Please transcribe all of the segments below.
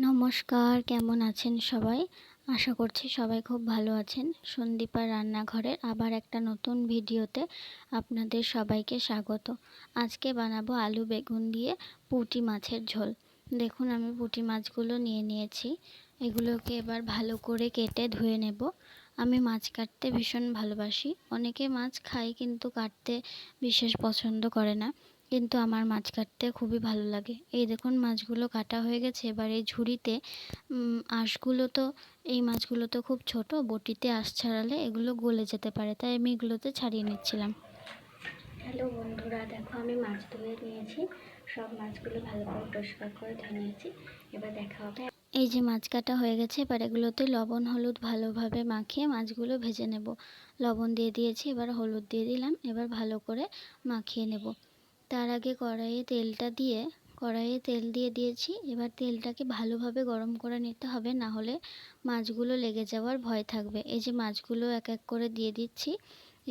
নমস্কার, কেমন আছেন সবাই? আশা করছি সবাই খুব ভালো আছেন। সন্দীপার রান্নাঘরের আবার একটা নতুন ভিডিওতে আপনাদের সবাইকে স্বাগত। আজকে বানাবো আলু বেগুন দিয়ে পুঁটি মাছের ঝোল। দেখুন আমি পুঁটি মাছগুলো নিয়ে নিয়েছি। এগুলোকে এবার ভালো করে কেটে ধুয়ে নেব। আমি মাছ কাটতে ভীষণ ভালোবাসি। অনেকে মাছ খায় কিন্তু কাটতে বিশেষ পছন্দ করে না, কিন্তু আমার মাছ কাটতে খুবই ভালো লাগে। এই দেখুন মাছগুলো কাটা হয়ে গেছে। এবার এই ঝুড়িতে এই মাছগুলো তো খুব ছোট, বটিতে আঁশ ছাড়ালে এগুলো গলে যেতে পারে, তাই আমি এগুলোতে ছাড়িয়ে নিচ্ছিলাম। হ্যালো বন্ধুরা, দেখো আমি মাছ ধুয়ে নিয়েছি। সব মাছগুলো ভালো করে পরিষ্কার করে ধুয়ে নিয়েছি। এবার দেখা হবে। এই যে মাছ কাটা হয়ে গেছে, এবার এগুলোতে লবণ হলুদ ভালোভাবে মাখিয়ে মাছগুলো ভেজে নেব। লবণ দিয়ে দিয়েছি, এবার হলুদ দিয়ে দিলাম। এবার ভালো করে মাখিয়ে নেব। তার আগে কড়াইয়ে তেল দিয়ে দিয়েছি। এবার তেলটাকে ভালোভাবে গরম করে নিতে হবে, না হলে মাছগুলো লেগে যাওয়ার ভয় থাকবে। এই যে মাছগুলো এক এক করে দিয়ে দিচ্ছি।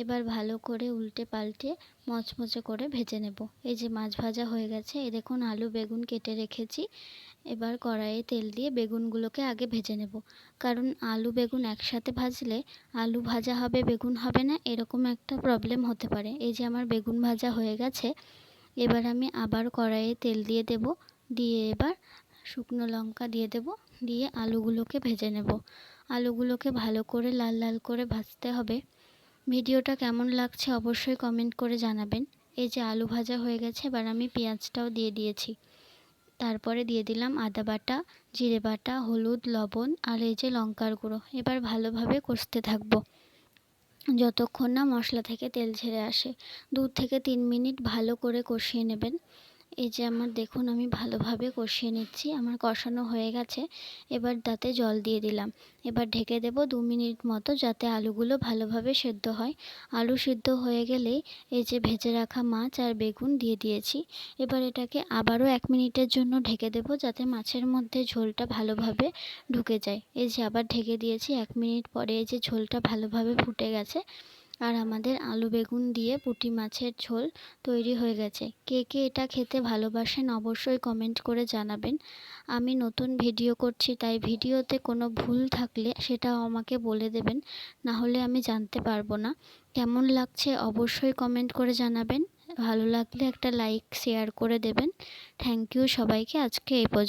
এবার ভালো করে উল্টে পাল্টে মচমচে করে ভেজে নেব। এই যে মাছ ভাজা হয়ে গেছে। এই দেখুন আলু বেগুন কেটে রেখেছি। এবার কড়াইয়ে তেল দিয়ে বেগুনগুলোকে আগে ভেজে নেব, কারণ আলু বেগুন একসাথে ভাজলে আলু ভাজা হবে বেগুন হবে না, এরকম একটা প্রবলেম হতে পারে। এই যে আমার বেগুন ভাজা হয়ে গেছে। এবার আমি আবার কড়াইয়ে তেল দিয়ে দেব। দিয়ে এবার শুকনো লঙ্কা দিয়ে দেব। দিয়ে আলুগুলোকে ভেজে নেব। আলুগুলোকে ভালো করে লাল লাল করে ভাজতে হবে। ভিডিওটা কেমন লাগছে অবশ্যই কমেন্ট করে জানাবেন। এই যে আলু ভাজা হয়ে গেছে, এবার আমি পেঁয়াজটাও দিয়ে দিয়েছি। তারপরে দিয়ে দিলাম আদা বাটা, জিরে বাটা, হলুদ, লবণ আর এই যে লঙ্কার গুঁড়ো। এবার ভালোভাবে কষতে থাকবো যতক্ষণ না মশলা থেকে তেল ছেড়ে আসে। 2 থেকে 3 মিনিট ভালো করে কষিয়ে নেবেন। এই যে আমার দেখুন আমি ভালোভাবে কষিয়ে নিচ্ছি। আমার কষানো হয়ে গেছে। এবার তাতে জল দিয়ে দিলাম। এবার ঢেকে দেব 2 মিনিট মতো, যাতে আলুগুলো ভালোভাবে সেদ্ধ হয়। আলু সিদ্ধ হয়ে গেলেই এই যে ভেজে রাখা মাছ আর বেগুন দিয়ে দিয়েছি। এবার এটাকে আবারও 1 মিনিটের জন্য ঢেকে দেব, যাতে মাছের মধ্যে ঝোলটা ভালোভাবে ঢুকে যায়। এই যে আবার ঢেকে দিয়েছি। 1 মিনিট পরে এই যে ঝোলটা ভালোভাবে ফুটে গেছে আর আমাদের আলু বেগুন দিয়ে পুঁটি মাছের ঝোল তৈরি হয়ে গেছে। কে কে এটা খেতে ভালোবাসেন অবশ্যই কমেন্ট করে জানাবেন। আমি নতুন ভিডিও করছি, তাই ভিডিওতে কোনো ভুল থাকলে সেটাও আমাকে বলে দেবেন, না হলে আমি জানতে পারবো না। কেমন লাগছে অবশ্যই কমেন্ট করে জানাবেন। ভালো লাগলে একটা লাইক শেয়ার করে দেবেন। থ্যাংক ইউ সবাইকে। আজকে এই পর্যন্ত।